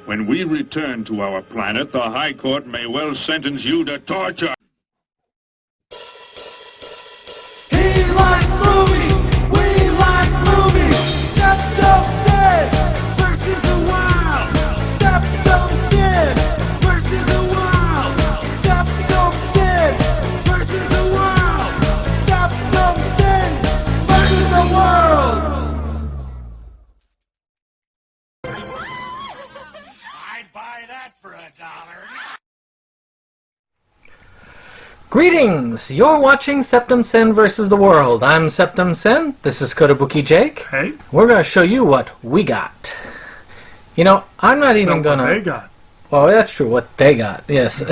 When we return to our planet, the High Court may well sentence you to torture. He likes movies, we like movies. Septum Sin versus the world. Septum Sin versus the world. Septum Sin versus the world. Septum Sin versus the world. I'd buy that for $1. Greetings! You're watching Septum Sen vs. the World. I'm Septum Sen. This is Kotobuki Jake. Hey. We're going to show you what we got. You know, I'm not even going to... What they got. Well, that's true, what they got, yes.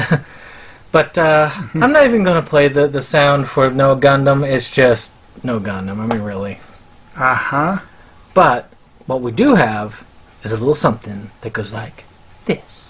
But I'm not even going to play the sound for No Gundam. It's just No Gundam, I mean, really. Uh-huh. But what we do have is a little something that goes like this.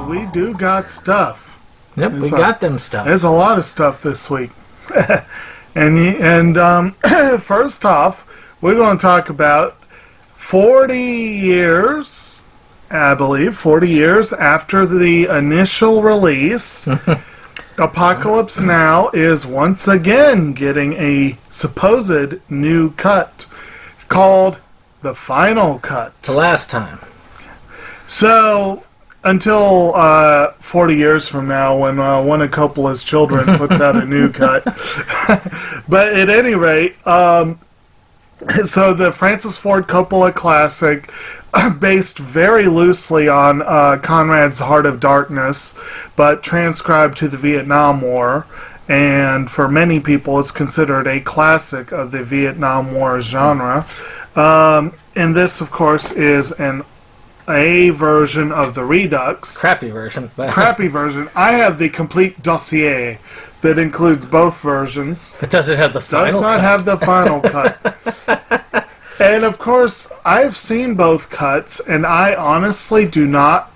We do got stuff. Yep, we got them stuff. There's a lot of stuff this week. and first off, we're going to talk about 40 years, I believe, 40 years after the initial release. Apocalypse Now is once again getting a supposed new cut called The Final Cut. The last time. So, until 40 years from now, when one of Coppola's children puts out a new cut. But at any rate, so the Francis Ford Coppola classic, based very loosely on Conrad's Heart of Darkness, but transcribed to the Vietnam War, and for many people it's considered a classic of the Vietnam War genre. And this, of course, is a version of the Redux. Crappy version. Crappy version. I have the complete dossier that includes both versions. But does it have the final cut? Does not have the final cut. And of course, I've seen both cuts, and I honestly do not...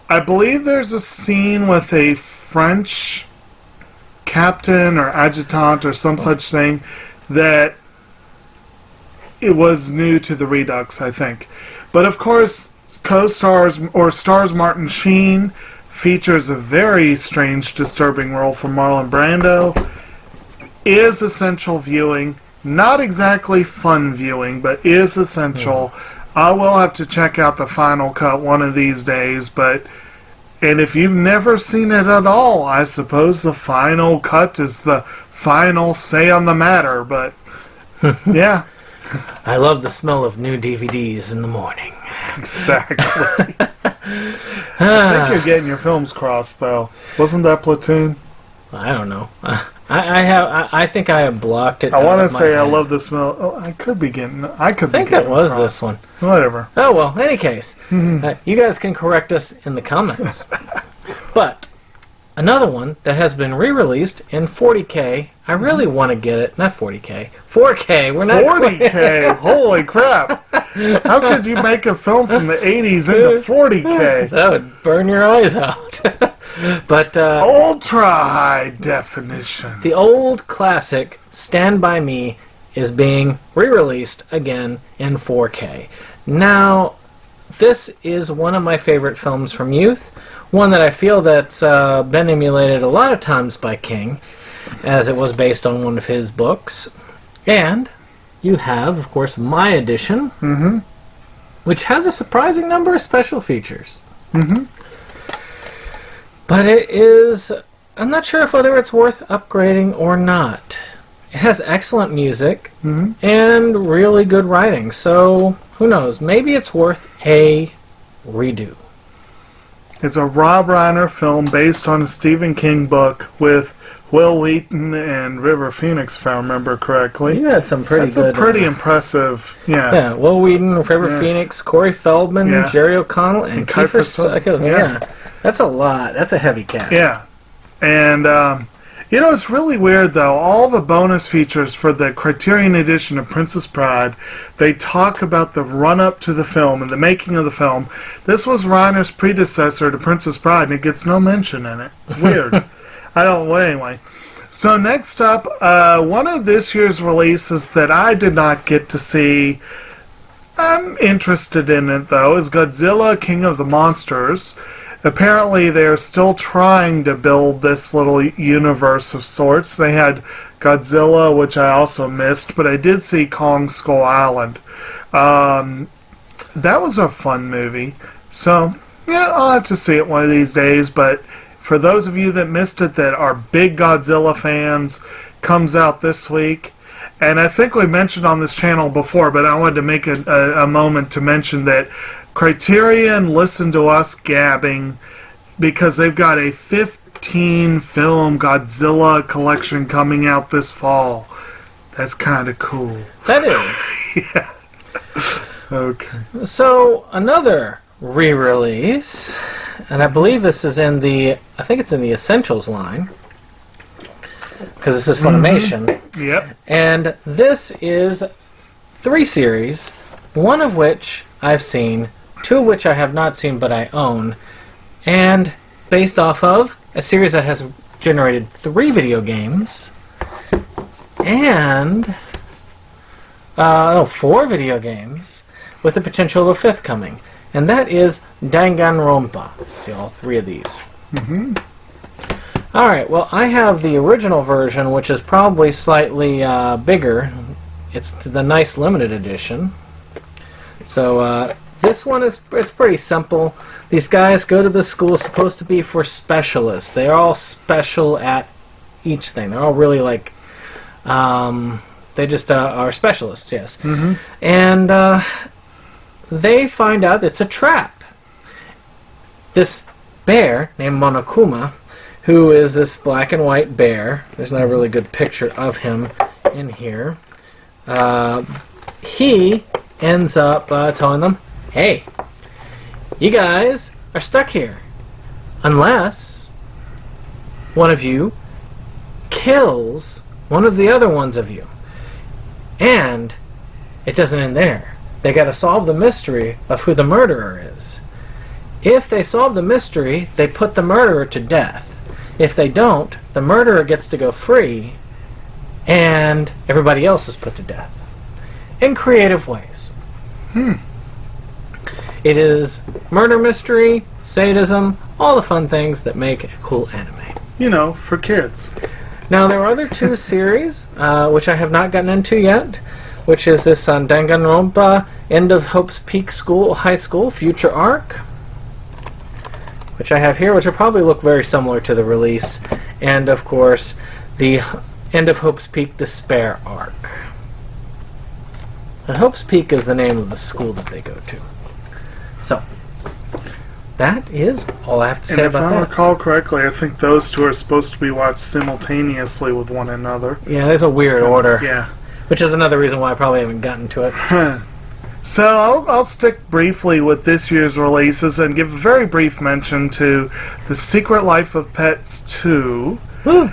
I believe there's a scene with a French captain or adjutant or some such thing that it was new to the Redux, I think. But of course, co-stars or stars Martin Sheen, features a very strange, disturbing role for Marlon Brando, is essential viewing. Not exactly fun viewing, but is essential. I will have to check out the final cut one of these days, and if you've never seen it at all, I suppose the final cut is the final say on the matter, but yeah. I love the smell of new DVDs in the morning. Exactly. I think you're getting your films crossed, though. Wasn't that Platoon? I don't know. I think I have blocked it. I want out to of my say I head. love the smell. Oh, I could be getting. I think it was this one. Whatever. Oh well. In any case, you guys can correct us in the comments. But another one that has been re-released in 40K. I really want to get it. Not 40K. 4K. We're not 40K. Holy crap! How could you make a film from the 80s into 40K? That would burn your eyes out. But Ultra high definition. the old classic Stand By Me is being re-released again in 4K. Now, this is one of my favorite films from youth. One that I feel that's been emulated a lot of times by King, as it was based on one of his books. And you have, of course, my edition, which has a surprising number of special features. But it is... I'm not sure if whether it's worth upgrading or not. It has excellent music and really good writing, so who knows? Maybe it's worth a redo. It's a Rob Reiner film based on a Stephen King book with Will Wheaton and River Phoenix, if I remember correctly. You had some pretty That's good... a pretty impressive, Yeah, Will Wheaton, River Phoenix, Corey Feldman, Jerry O'Connell, and Kiefer Sutherland. Yeah, that's a lot. That's a heavy cast. Yeah. And, it's really weird, though. All the bonus features for the Criterion edition of Princess Bride, they talk about the run-up to the film and the making of the film. This was Reiner's predecessor to Princess Bride, and it gets no mention in it. It's weird. Well, anyway. So next up, one of this year's releases that I did not get to see, I'm interested in it, though, is Godzilla, King of the Monsters. Apparently, they're still trying to build this little universe of sorts. They had Godzilla, which I also missed, but I did see Kong Skull Island. That was a fun movie. So, yeah, I'll have to see it one of these days, but for those of you that missed it that are big Godzilla fans, comes out this week. And I think we mentioned on this channel before, but I wanted to make a moment to mention that Criterion listened to us gabbing because they've got a 15-film Godzilla collection coming out this fall. That's kind of cool. That is. Yeah. Okay. So, another re-release, and I believe this is in the... I think it's in the Essentials line, because this is Funimation. Yep. And this is 3 series, one of which I've seen, 2 of which I have not seen but I own, and based off of a series that has generated 3 video games, and 4 video games, with the potential of a 5th coming. And that is Danganronpa. See all 3 of these. Alright, well, I have the original version, which is probably slightly bigger. It's the nice limited edition. So, this one it's pretty simple. These guys go to the school supposed to be for specialists. They're all special at each thing. They're all really like... they just are specialists, yes. And they find out it's a trap. This bear named Monokuma, who is this black and white bear, there's not a really good picture of him in here, he ends up telling them, hey, you guys are stuck here unless one of you kills one of the other ones of you. And it doesn't end there. They got to solve the mystery of who the murderer is. If they solve the mystery, they put the murderer to death. If they don't, the murderer gets to go free, and everybody else is put to death. In creative ways. It is murder mystery, sadism, all the fun things that make a cool anime. You know, for kids. Now, there are other 2 series, which I have not gotten into yet, which is this Danganronpa End of Hope's Peak High School Future Arc, which I have here, which will probably look very similar to the release, and of course the End of Hope's Peak Despair Arc. And Hope's Peak is the name of the school that they go to. So, that is all I have to say And if about I that. recall correctly, I think those two are supposed to be watched simultaneously with one another. Yeah, there's a weird order, Yeah. which is another reason why I probably haven't gotten to it. So I'll stick briefly with this year's releases and give a very brief mention to The Secret Life of Pets 2. Woo.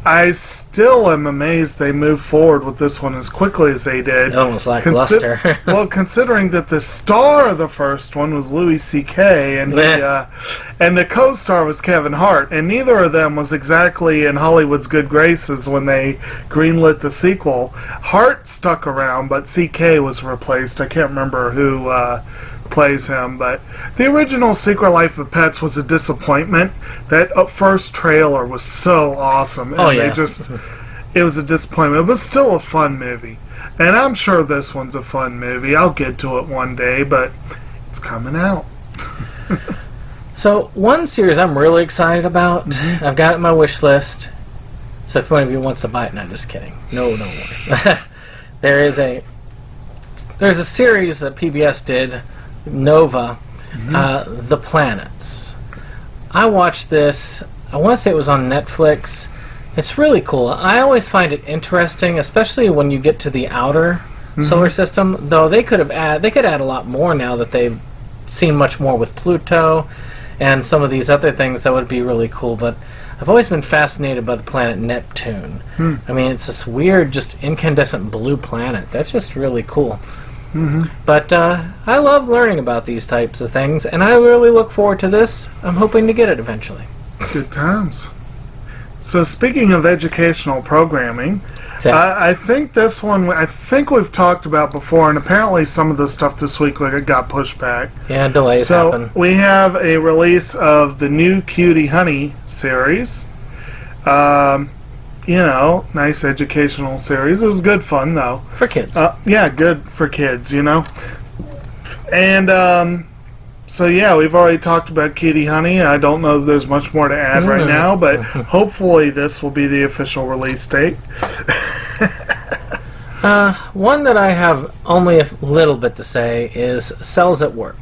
I still am amazed they moved forward with this one as quickly as they did. Almost like luster. Well, considering that the star of the first one was Louis C.K. and and the co-star was Kevin Hart, and neither of them was exactly in Hollywood's good graces when they greenlit the sequel. Hart stuck around, but C.K. was replaced. I can't remember who plays him, but the original Secret Life of Pets was a disappointment. That first trailer was so awesome, and it was a disappointment, but still a fun movie. And I'm sure this one's a fun movie. I'll get to it one day, but it's coming out. So, one series I'm really excited about, I've got it on my wish list, so if one of you wants to buy it, not just kidding. No more. There's a series that PBS did, Nova, The Planets. I watched this, I want to say it was on Netflix. It's really cool. I always find it interesting, especially when you get to the outer solar system, though they could add a lot more now that they've seen much more with Pluto and some of these other things that would be really cool, but I've always been fascinated by the planet Neptune. I mean, it's this weird, just incandescent blue planet. That's just really cool. But I love learning about these types of things, and I really look forward to this. I'm hoping to get it eventually. Good times. So speaking of educational programming, I think this one, I think we've talked about before, and apparently some of the stuff this week got pushed back. Yeah, delays happen. So we have a release of the new Cutey Honey series. You know, nice educational series. It was good fun, though. For kids. Yeah, good for kids, you know. And, so yeah, we've already talked about Cutey Honey. I don't know that there's much more to add right now, but hopefully this will be the official release date. One that I have only a little bit to say is Cells at Work.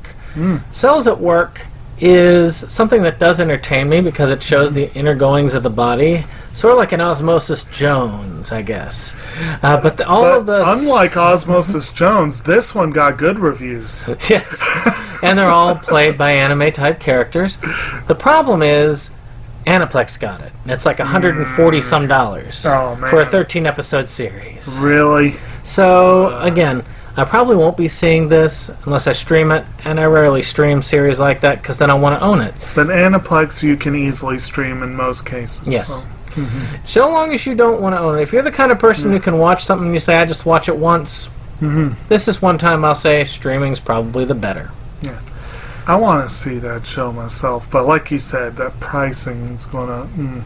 Cells at Work is something that does entertain me because it shows the inner goings of the body, sort of like an Osmosis Jones, I guess. But unlike Osmosis Jones, this one got good reviews. Yes, and they're all played by anime-type characters. The problem is, Aniplex got it. It's like $140 some for a 13-episode series. Really? So, again, I probably won't be seeing this unless I stream it, and I rarely stream series like that because then I want to own it. But Aniplex you can easily stream in most cases. Yes. So, so long as you don't want to own it. If you're the kind of person who can watch something and you say, I just watch it once, this is one time I'll say streaming's probably the better. Yeah. I want to see that show myself, but like you said, that pricing is going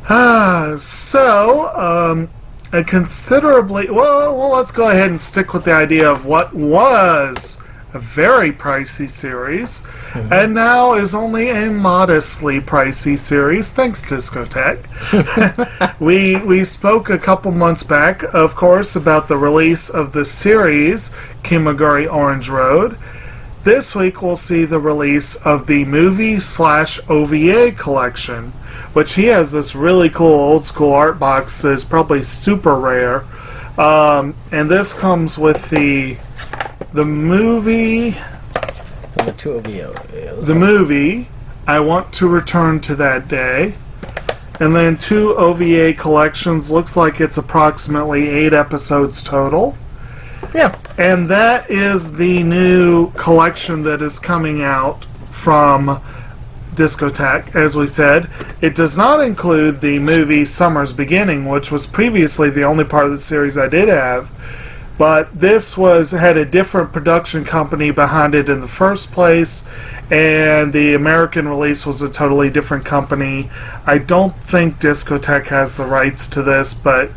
to... a considerably... Well, let's go ahead and stick with the idea of what was a very pricey series, and now is only a modestly pricey series, thanks Discotech. We spoke a couple months back, of course, about the release of the series Kimagure Orange Road. This week we'll see the release of the movie/OVA collection, which he has this really cool old school art box that is probably super rare. And this comes with the movie... And the two OVAs. The movie, I Want to Return to That Day. And then 2 OVA collections. Looks like it's approximately 8 episodes total. Yeah. And that is the new collection that is coming out from Discotech, as we said. It does not include the movie Summer's Beginning, which was previously the only part of the series I did have. But this had a different production company behind it in the first place, and the American release was a totally different company. I don't think Discotech has the rights to this, but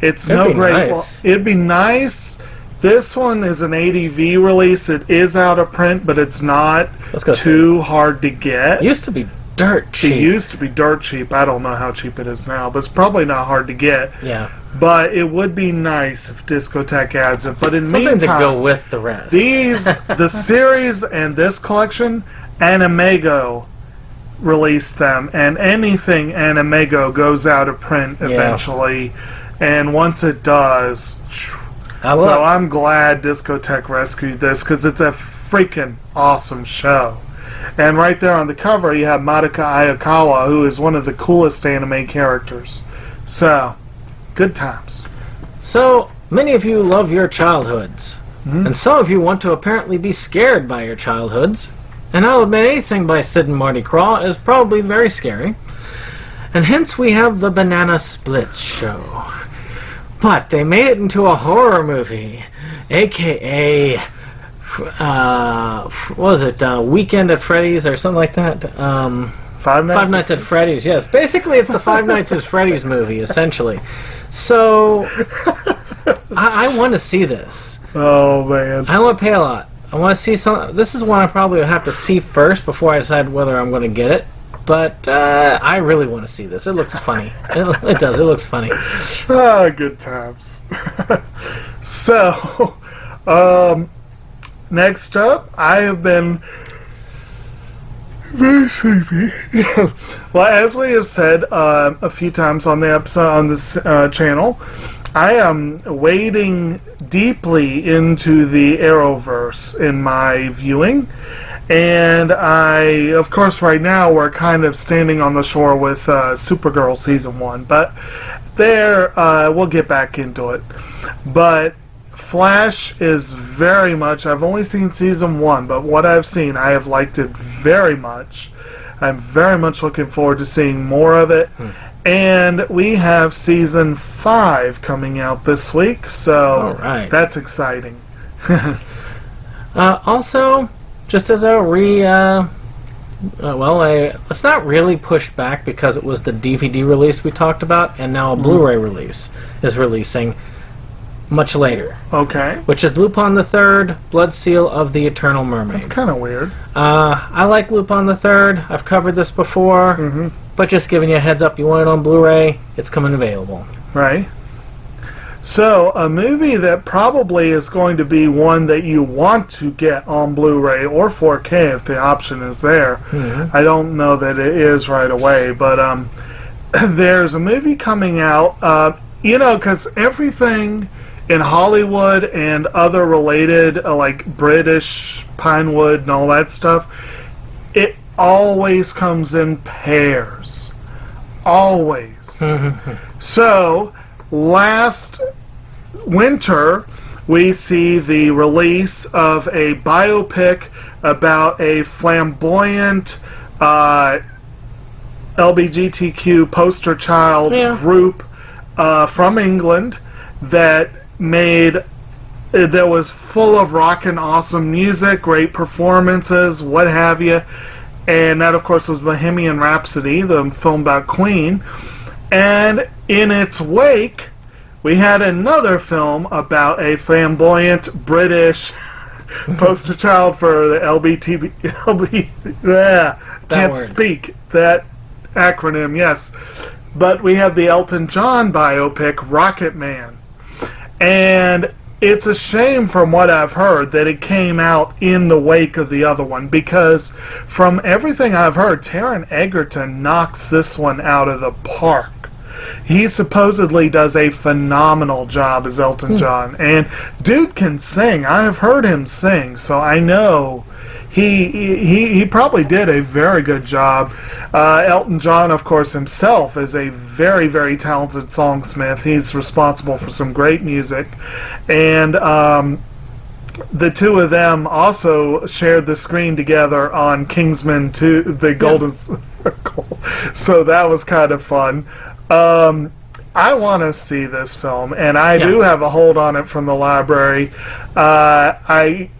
it's no great... Nice. It'd be nice. This one is an ADV release. It is out of print, but it's not too hard to get. It used to be dirt cheap. It used to be dirt cheap. I don't know how cheap it is now, but it's probably not hard to get. Yeah. But it would be nice if Discotech adds it. But in the something meantime, to go with the rest. the series and this collection Animego released them, and anything Animego goes out of print eventually, and once it does, so I'm glad Discotek rescued this, because it's a freaking awesome show. And right there on the cover you have Madoka Ayakawa, who is one of the coolest anime characters. So, good times. So, many of you love your childhoods. And some of you want to apparently be scared by your childhoods. And I'll admit anything by Sid and Marty Krofft is probably very scary. And hence we have the Banana Splits show. But they made it into a horror movie, a.k.a. what was it, Weekend at Freddy's or something like that? Five Nights at Freddy's, yes. Basically, it's the Five Nights at Freddy's movie, essentially. So, I want to see this. Oh, man. I want to pay a lot. I want to see some. This is one I probably would have to see first before I decide whether I'm going to get it. But I really want to see this. It looks funny. It does. It looks funny. Ah, good times. So, next up, I have been very sleepy. Well, as we have said a few times on the episode on this channel, I am wading deeply into the Arrowverse in my viewing, and of course, right now we're kind of standing on the shore with Supergirl Season 1, but there, we'll get back into it. But Flash is very much, I've only seen Season 1, but what I've seen, I have liked it very much. I'm very much looking forward to seeing more of it. And we have Season 5 coming out this week, so that's exciting. Also, just as a it's not really pushed back because it was the DVD release we talked about, and now a Blu-ray release is releasing much later. Okay. Which is Lupin the Third, Blood Seal of the Eternal Mermaid. That's kind of weird. I like Lupin the Third. I've covered this before, but just giving you a heads up, you want it on Blu-ray, it's coming available. Right. So, a movie that probably is going to be one that you want to get on Blu-ray or 4K if the option is there. I don't know that it is right away, but there's a movie coming out, because everything in Hollywood and other related, like British, Pinewood and all that stuff, it always comes in pairs. Always. So, last winter, we see the release of a biopic about a flamboyant LGBTQ poster child group from England that was full of rockin' awesome music, great performances, what have you. And that, of course, was Bohemian Rhapsody, the film about Queen. And in its wake, we had another film about a flamboyant British poster child for the can't speak that acronym, yes. But we have the Elton John biopic, Rocketman. And it's a shame, from what I've heard, that it came out in the wake of the other one, because from everything I've heard, Taron Egerton knocks this one out of the park. He supposedly does a phenomenal job as Elton John, and dude can sing. I have heard him sing, so I know he probably did a very good job. Elton John, of course, himself is a very, very talented songsmith. He's responsible for some great music, and the two of them also shared the screen together on Kingsman 2, The Golden Circle, so that was kind of fun. I want to see this film, and I do have a hold on it from the library. I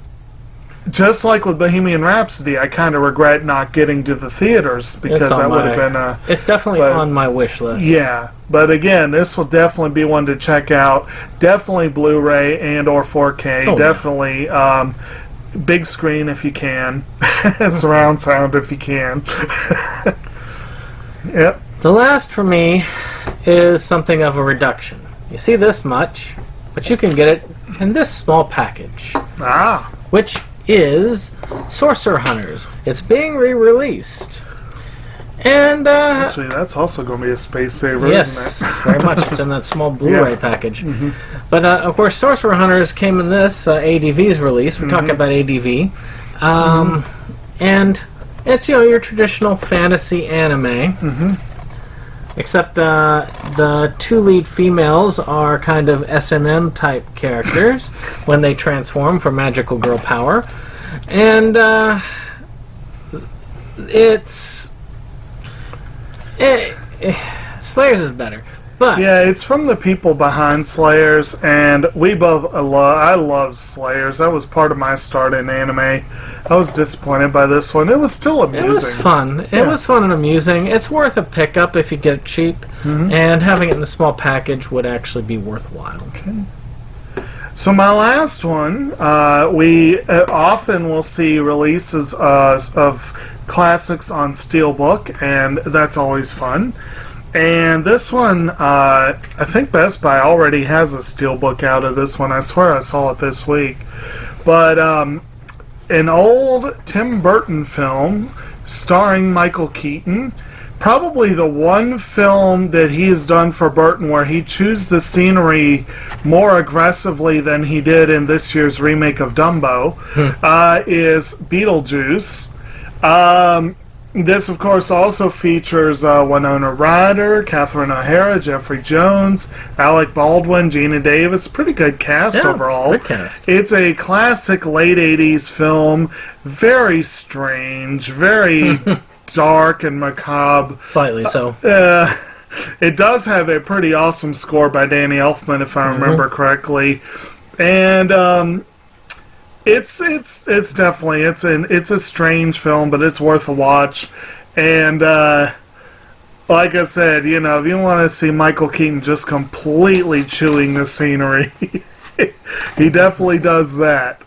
just like with Bohemian Rhapsody, I kind of regret not getting to the theaters, because that would have been a... It's definitely on my wish list. Yeah, but again, this will definitely be one to check out. Definitely Blu-ray and or 4K. Definitely big screen if you can. Surround sound if you can. Yep. The last for me is something of a reduction. You see this much, but you can get it in this small package. Which is Sorcerer Hunters. It's being re-released. And, Actually, that's also going to be a space saver, yes, isn't it? very much. It's in that small Blu-ray Yeah. package. But, of course, Sorcerer Hunters came in this ADV's release. We're talking about ADV. And it's, your traditional fantasy anime. Except the two lead females are kind of S&M type characters when they transform for magical girl power. And Slayers is better. But Yeah, it's from the people behind Slayers, and I love Slayers. That was part of my start in anime. I was disappointed by this one. It was still amusing. it was fun. It Yeah. was fun and amusing. It's worth a pickup if you get it cheap. And having it in the small package would actually be worthwhile. So my last one, we often will see releases of classics on Steelbook, and that's always fun. And this one, I think Best Buy already has a Steelbook out of this one. I swear I saw it this week. But an old Tim Burton film starring Michael Keaton. Probably the one film that he has done for Burton where he chews the scenery more aggressively than he did in this year's remake of Dumbo, is Beetlejuice. This, of course, also features Winona Ryder, Catherine O'Hara, Jeffrey Jones, Alec Baldwin, Gina Davis. Pretty good cast overall. Good cast. It's a classic late 80s film. Very strange, very dark and macabre. Slightly so. It does have a pretty awesome score by Danny Elfman, if I remember correctly. And it's definitely it's a strange film, but it's worth a watch. And like I said, if you want to see Michael Keaton just completely chewing the scenery, he definitely does that.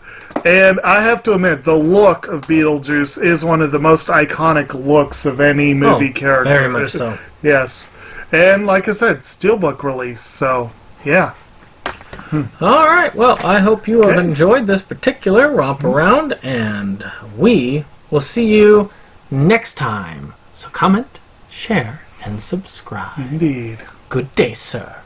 And I have to admit, the look of Beetlejuice is one of the most iconic looks of any movie character. Very much so. Yes. And like I said, Steelbook release, so yeah. All right. Well, I hope you have enjoyed this particular romp around, and we will see you next time. So comment, share, and subscribe. Indeed. Good day, sir.